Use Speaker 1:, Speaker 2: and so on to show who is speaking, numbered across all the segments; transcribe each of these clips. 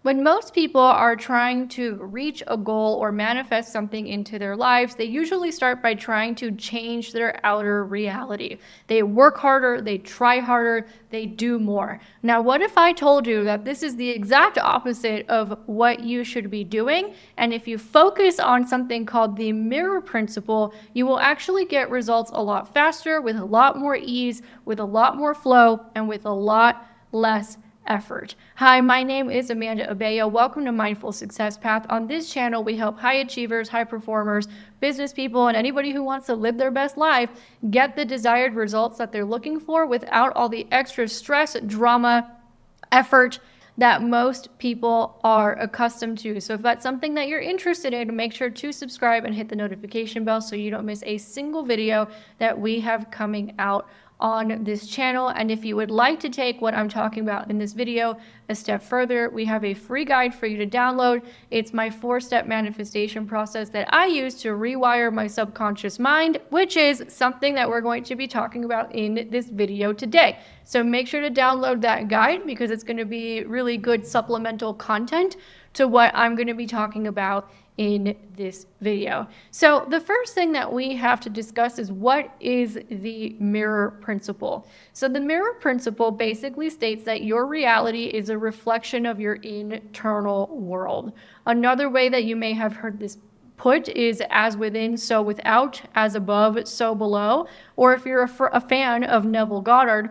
Speaker 1: When most people are trying to reach a goal or manifest something into their lives, they usually start by trying to change their outer reality. They work harder, they try harder, they do more. Now, what if I told you that this is the exact opposite of what you should be doing? And if you focus on something called the mirror principle, you will actually get results a lot faster, with a lot more ease, with a lot more flow, and with a lot less effort. Hi, my name is Amanda Abeo. Welcome to Mindful Success Path. On this channel, we help high achievers, high performers, business people, and anybody who wants to live their best life get the desired results that they're looking for without all the extra stress, drama, effort that most people are accustomed to. So if that's something that you're interested in, make sure to subscribe and hit the notification bell so you don't miss a single video that we have coming out on this channel. And if you would like to take what I'm talking about in this video a step further, we have a free guide for you to download. It's my 4-step manifestation process that I use to rewire my subconscious mind, which is something that we're going to be talking about in this video today. So make sure to download that guide because it's going to be really good supplemental content to what I'm going to be talking about in this video. So the first thing that we have to discuss is what is the mirror principle. So the mirror principle basically states that your reality is a reflection of your internal world. Another way that you may have heard this put is as within, so without, as above, so below. Or if you're a fan of Neville Goddard,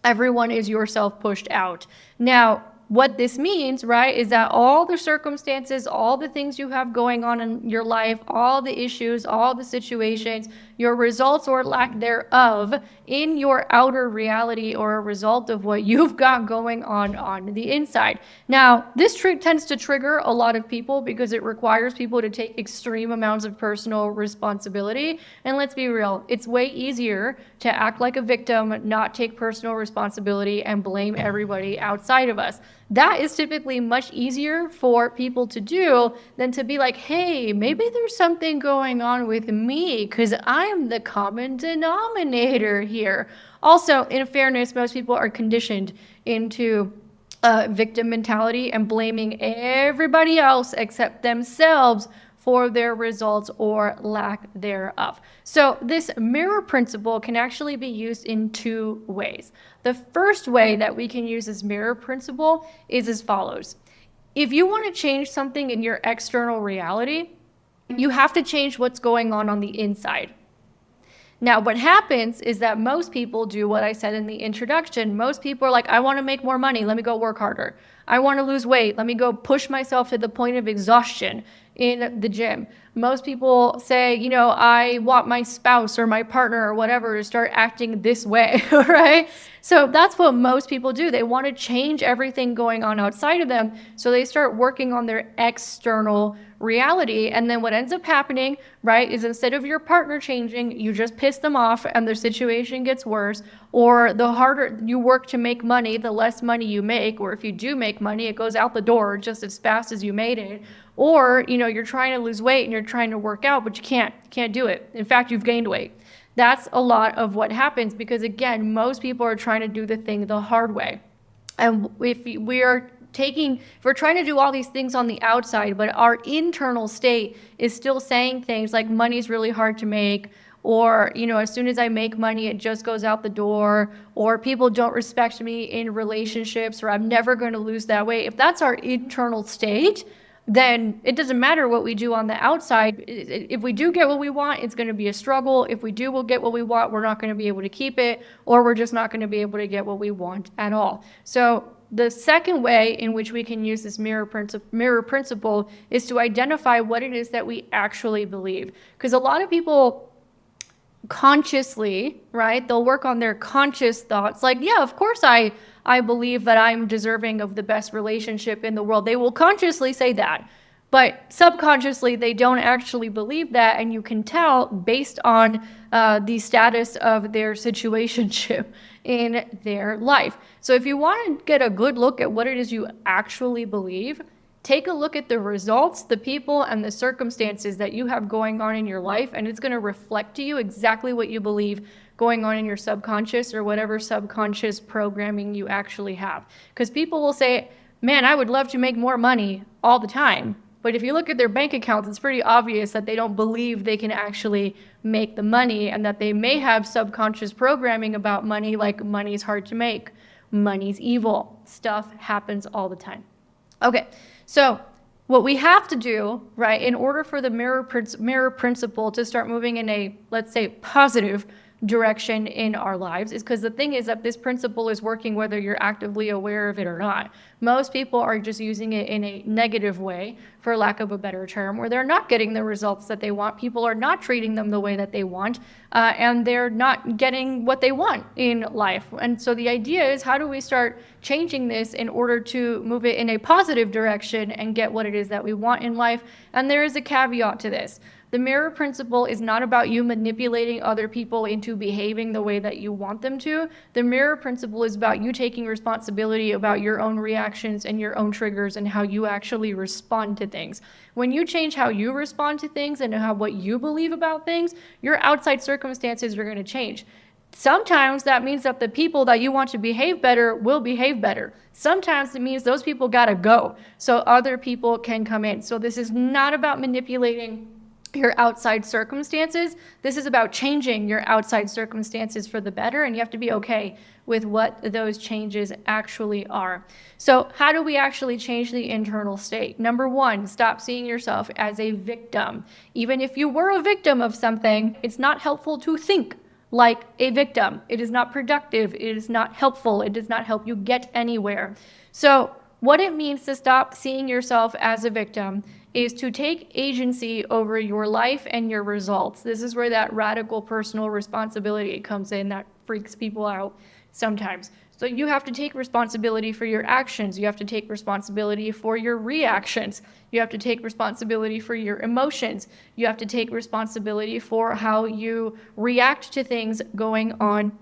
Speaker 1: everyone is yourself pushed out. Now, what this means, right, is that all the circumstances, all the things you have going on in your life, all the issues, all the situations, your results or lack thereof in your outer reality or a result of what you've got going on the inside. Now, this tends to trigger a lot of people because it requires people to take extreme amounts of personal responsibility. And let's be real, it's way easier to act like a victim, not take personal responsibility, and blame everybody outside of us. That is typically much easier for people to do than to be like, hey, maybe there's something going on with me because I'm the common denominator here. Also, in fairness, most people are conditioned into victim mentality and blaming everybody else except themselves for their results or lack thereof. So this mirror principle can actually be used in 2 ways. The first way that we can use this mirror principle is as follows. If you want to change something in your external reality, you have to change what's going on the inside. Now, what happens is that most people do what I said in the introduction. Most people are like, I want to make more money. Let me go work harder. I want to lose weight. Let me go push myself to the point of exhaustion in the gym. Most people say, you know, I want my spouse or my partner or whatever to start acting this way, right? So that's what most people do. They want to change everything going on outside of them. So they start working on their external reality. And then what ends up happening, right, is instead of your partner changing, you just piss them off and their situation gets worse. Or the harder you work to make money, the less money you make. Or if you do make money, it goes out the door just as fast as you made it. Or, you know, you're trying to lose weight and you're trying to work out, but you can't do it. In fact, you've gained weight. That's a lot of what happens because, again, most people are trying to do the thing the hard way. And if we're trying to do all these things on the outside, but our internal state is still saying things like money's really hard to make, or, you know, as soon as I make money, it just goes out the door, or people don't respect me in relationships, or I'm never going to lose that weight. If that's our internal state, then it doesn't matter what we do on the outside. If we do get what we want, it's going to be a struggle. If we will get what we want, we're not going to be able to keep it, or we're just not going to be able to get what we want at all. So the second way in which we can use this mirror principle is to identify what it is that we actually believe. Because a lot of people consciously, right, they'll work on their conscious thoughts like, yeah, of course I believe that I'm deserving of the best relationship in the world. They will consciously say that, but subconsciously they don't actually believe that, and you can tell based on the status of their situationship in their life. So if you want to get a good look at what it is you actually believe, take a look at the results, the people, and the circumstances that you have going on in your life, and it's going to reflect to you exactly what you believe going on in your subconscious or whatever subconscious programming you actually have. Because people will say, man, I would love to make more money all the time. But if you look at their bank accounts, it's pretty obvious that they don't believe they can actually make the money, and that they may have subconscious programming about money, like money's hard to make, money's evil. Stuff happens all the time. Okay, so what we have to do, right, in order for the mirror principle to start moving in a, let's say, positive direction in our lives, is because the thing is that this principle is working whether you're actively aware of it or not. Most people are just using it in a negative way, for lack of a better term, where they're not getting the results that they want. People are not treating them the way that they want, and they're not getting what they want in life. And so the idea is, how do we start changing this in order to move it in a positive direction and get what it is that we want in life? And there is a caveat to this. The mirror principle is not about you manipulating other people into behaving the way that you want them to. The mirror principle is about you taking responsibility about your own reactions and your own triggers and how you actually respond to things. When you change how you respond to things and what you believe about things, your outside circumstances are going to change. Sometimes that means that the people that you want to behave better will behave better. Sometimes it means those people gotta go so other people can come in. So this is not about manipulating your outside circumstances. This is about changing your outside circumstances for the better, and you have to be okay with what those changes actually are. So how do we actually change the internal state? Number one, stop seeing yourself as a victim. Even if you were a victim of something, it's not helpful to think like a victim. It is not productive. It is not helpful. It does not help you get anywhere. So what it means to stop seeing yourself as a victim is to take agency over your life and your results. This is where that radical personal responsibility comes in that freaks people out sometimes. So you have to take responsibility for your actions. You have to take responsibility for your reactions. You have to take responsibility for your emotions. You have to take responsibility for how you react to things going on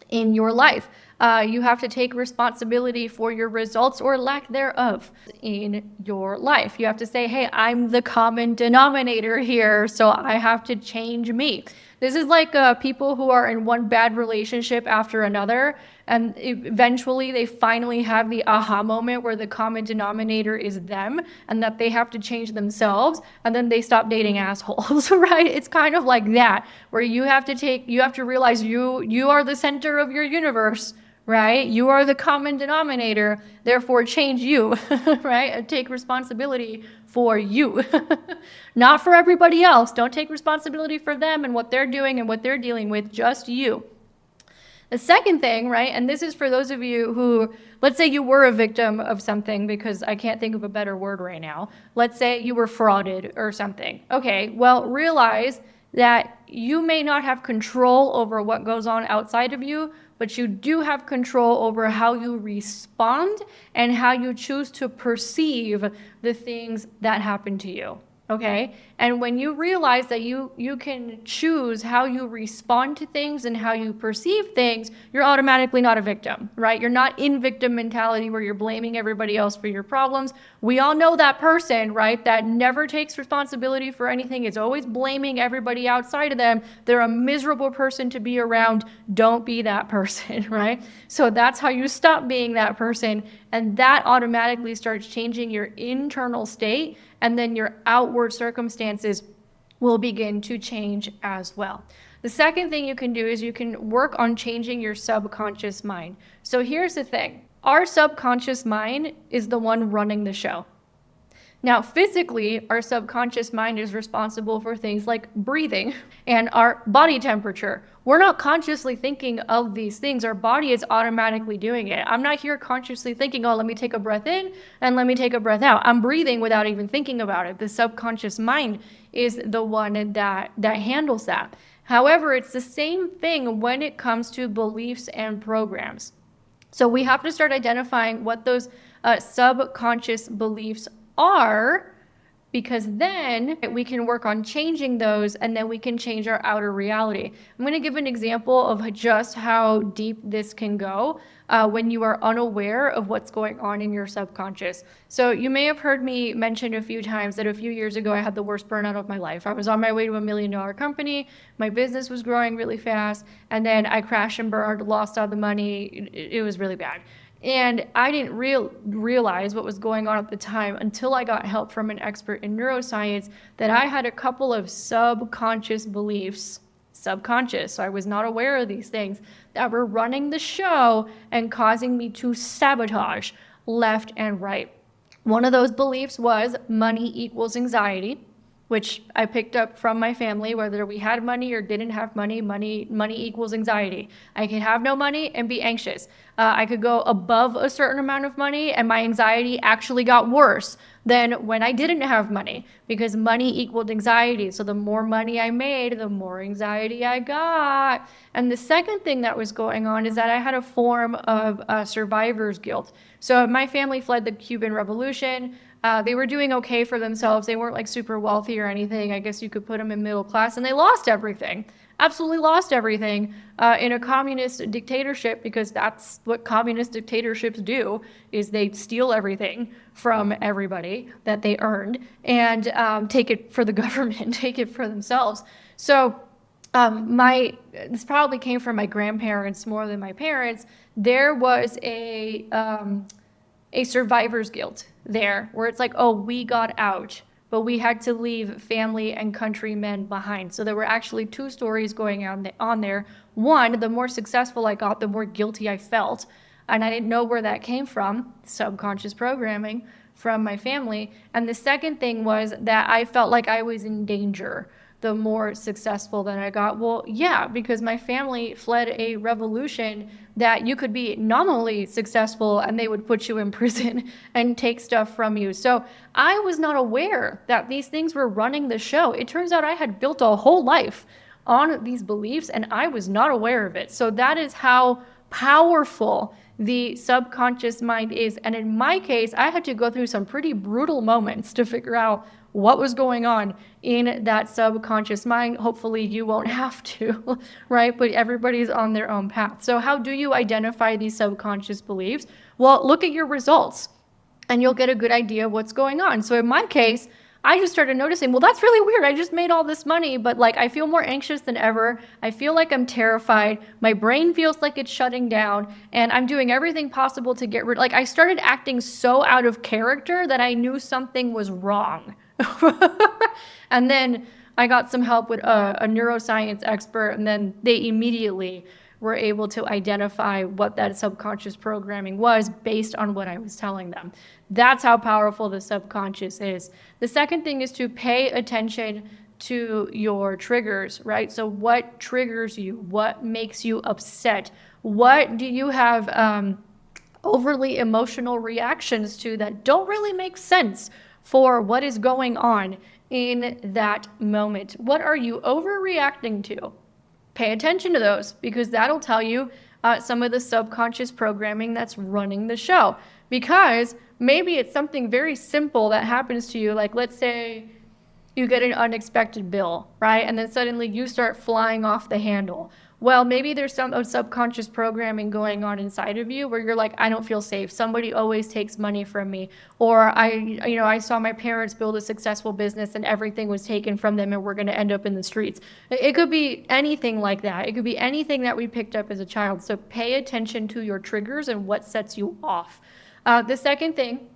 Speaker 1: in your life. You have to take responsibility for your results or lack thereof in your life. You have to say, hey, I'm the common denominator here, so I have to change me. This is like people who are in one bad relationship after another, and eventually they finally have the aha moment where the common denominator is them and that they have to change themselves, and then they stop dating assholes, right? It's kind of like that, where you have to realize you are the center of your universe, right? You are the common denominator, therefore change you, right? Take responsibility for you, not for everybody else. Don't take responsibility for them and what they're doing and what they're dealing with, just you. The second thing, right, and this is for those of you who, let's say you were a victim of something, because I can't think of a better word right now. Let's say you were frauded or something. Okay, well, realize that you may not have control over what goes on outside of you, but you do have control over how you respond and how you choose to perceive the things that happen to you. Okay? And when you realize that you can choose how you respond to things and how you perceive things, you're automatically not a victim, right? You're not in victim mentality where you're blaming everybody else for your problems. We all know that person, right, that never takes responsibility for anything, is always blaming everybody outside of them. They're a miserable person to be around. Don't be that person, right? So that's how you stop being that person, and that automatically starts changing your internal state, and then your outward circumstances will begin to change as well. The second thing you can do is you can work on changing your subconscious mind. So here's the thing. Our subconscious mind is the one running the show. Now, physically, our subconscious mind is responsible for things like breathing and our body temperature. We're not consciously thinking of these things. Our body is automatically doing it. I'm not here consciously thinking, oh, let me take a breath in and let me take a breath out. I'm breathing without even thinking about it. The subconscious mind is the one that handles that. However, it's the same thing when it comes to beliefs and programs. So we have to start identifying what those subconscious beliefs are, because then we can work on changing those, and then we can change our outer reality. I'm going to give an example of just how deep this can go when you are unaware of what's going on in your subconscious. So you may have heard me mention a few times that a few years ago I had the worst burnout of my life. I was on my way to $1 million company. My business was growing really fast, and then I crashed and burned, lost all the money. It was really bad. And I didn't realize what was going on at the time until I got help from an expert in neuroscience that I had a couple of subconscious beliefs, subconscious, so I was not aware of these things, that were running the show and causing me to sabotage left and right. One of those beliefs was money equals anxiety, which I picked up from my family, whether we had money or didn't have money, money equals anxiety. I could have no money and be anxious. I could go above a certain amount of money and my anxiety actually got worse than when I didn't have money, because money equaled anxiety. So the more money I made, the more anxiety I got. And the second thing that was going on is that I had a form of survivor's guilt. So my family fled the Cuban Revolution. They were doing okay for themselves. They weren't like super wealthy or anything. I guess you could put them in middle class, and they lost everything. Absolutely lost everything in a communist dictatorship, because that's what communist dictatorships do, is they steal everything from everybody that they earned and take it for the government, take it for themselves. So this probably came from my grandparents more than my parents. There was a survivor's guilt there, where it's like, oh, we got out, but we had to leave family and countrymen behind. So there were actually two stories going on there. One, the more successful I got, the more guilty I felt. And I didn't know where that came from, subconscious programming from my family. And the second thing was that I felt like I was in danger the more successful that I got. Well, yeah, because my family fled a revolution that you could be nominally successful and they would put you in prison and take stuff from you. So I was not aware that these things were running the show. It turns out I had built a whole life on these beliefs and I was not aware of it. So that is how powerful the subconscious mind is. And in my case, I had to go through some pretty brutal moments to figure out what was going on in that subconscious mind. Hopefully you won't have to, right? But everybody's on their own path. So how do you identify these subconscious beliefs? Well, look at your results and you'll get a good idea of what's going on. So in my case, I just started noticing, well, that's really weird. I just made all this money, but like I feel more anxious than ever. I feel like I'm terrified. My brain feels like it's shutting down and I'm doing everything possible to get rid. Like I started acting so out of character that I knew something was wrong. And then I got some help with a neuroscience expert, and then they immediately were able to identify what that subconscious programming was based on what I was telling them. That's how powerful the subconscious is. The second thing is to pay attention to your triggers, right? So what triggers you? What makes you upset? What do you have overly emotional reactions to that don't really make sense for what is going on in that moment? What are you overreacting to? Pay attention to those, because that'll tell you some of the subconscious programming that's running the show. Because maybe it's something very simple that happens to you, like let's say you get an unexpected bill, right? And then suddenly you start flying off the handle. Well, maybe there's some subconscious programming going on inside of you where you're like, I don't feel safe. Somebody always takes money from me. Or I saw my parents build a successful business and everything was taken from them and we're going to end up in the streets. It could be anything like that. It could be anything that we picked up as a child. So pay attention to your triggers and what sets you off. The second thing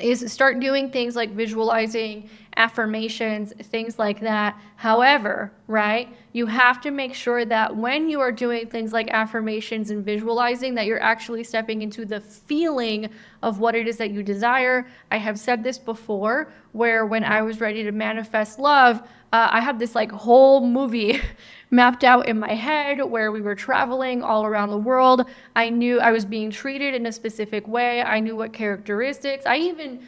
Speaker 1: is start doing things like visualizing, affirmations, things like that. However, right, you have to make sure that when you are doing things like affirmations and visualizing, that you're actually stepping into the feeling of what it is that you desire. I have said this before, where when I was ready to manifest love, I had this like whole movie mapped out in my head where we were traveling all around the world. I knew I was being treated in a specific way. I knew what characteristics. I even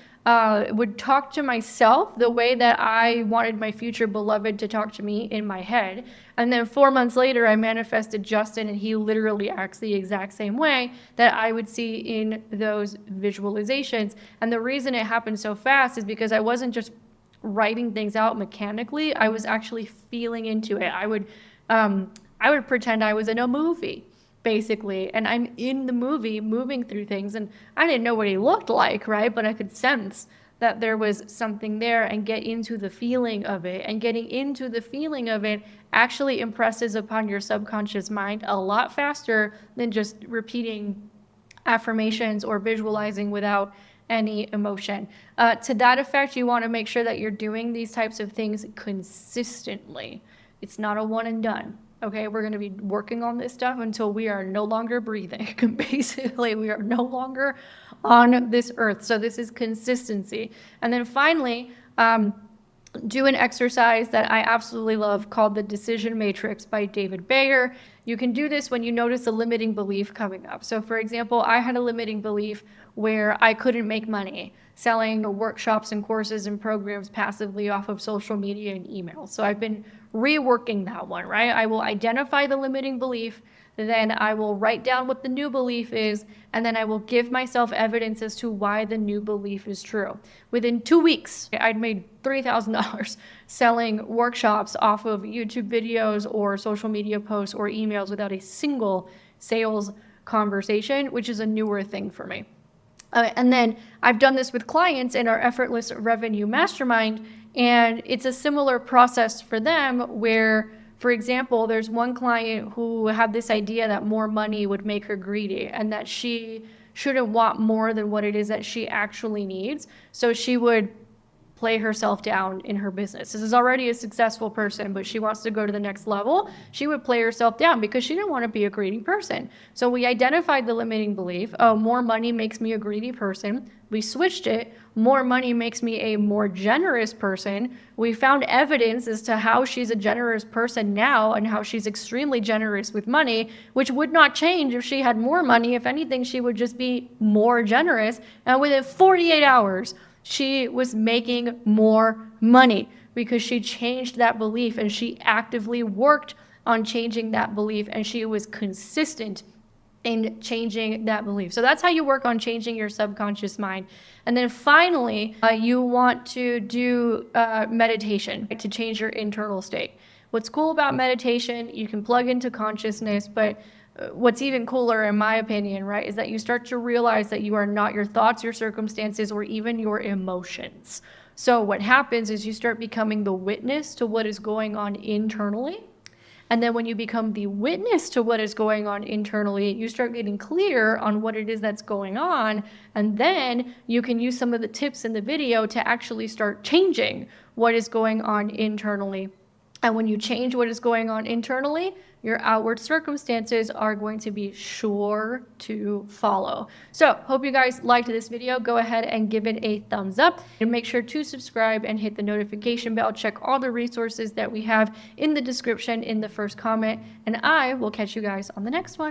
Speaker 1: would talk to myself the way that I wanted my future beloved to talk to me in my head. And then 4 months later, I manifested Justin, and he literally acts the exact same way that I would see in those visualizations. And the reason it happened so fast is because I wasn't just writing things out mechanically. I was actually feeling into it. I would pretend I was in a movie, basically, and I'm in the movie moving through things, and I didn't know what he looked like, right? But I could sense that there was something there and get into the feeling of it. And getting into the feeling of it actually impresses upon your subconscious mind a lot faster than just repeating affirmations or visualizing without any emotion. To that effect, you want to make sure that you're doing these types of things consistently. It's not a one and done. Okay, we're going to be working on this stuff until we are no longer breathing. Basically, we are no longer on this earth. So this is consistency. And then finally, do an exercise that I absolutely love called the Decision Matrix by David Bayer. You can do this when you notice a limiting belief coming up. So for example, I had a limiting belief where I couldn't make money selling workshops and courses and programs passively off of social media and email. So I've been reworking that one, right? I will identify the limiting belief, then I will write down what the new belief is, and then I will give myself evidence as to why the new belief is true. Within 2 weeks, I'd made $3,000 selling workshops off of YouTube videos or social media posts or emails without a single sales conversation, which is a newer thing for me. And then I've done this with clients in our Effortless Revenue Mastermind, and it's a similar process for them where, for example, there's one client who had this idea that more money would make her greedy and that she shouldn't want more than what it is that she actually needs. So she would play herself down in her business. This is already a successful person, but she wants to go to the next level. She would play herself down because she didn't want to be a greedy person. So we identified the limiting belief. Oh, more money makes me a greedy person. We switched it. More money makes me a more generous person. We found evidence as to how she's a generous person now and how she's extremely generous with money, which would not change if she had more money. If anything, she would just be more generous. And within 48 hours, she was making more money because she changed that belief and she actively worked on changing that belief and she was consistent in changing that belief. So that's how you work on changing your subconscious mind. And then finally, you want to do meditation to change your internal state. What's cool about meditation, you can plug into consciousness, but what's even cooler, in my opinion, right, is that you start to realize that you are not your thoughts, your circumstances, or even your emotions. So what happens is you start becoming the witness to what is going on internally. And then when you become the witness to what is going on internally, you start getting clear on what it is that's going on. And then you can use some of the tips in the video to actually start changing what is going on internally. And when you change what is going on internally, your outward circumstances are going to be sure to follow. So hope you guys liked this video. Go ahead and give it a thumbs up and make sure to subscribe and hit the notification bell. Check all the resources that we have in the description in the first comment, and I will catch you guys on the next one.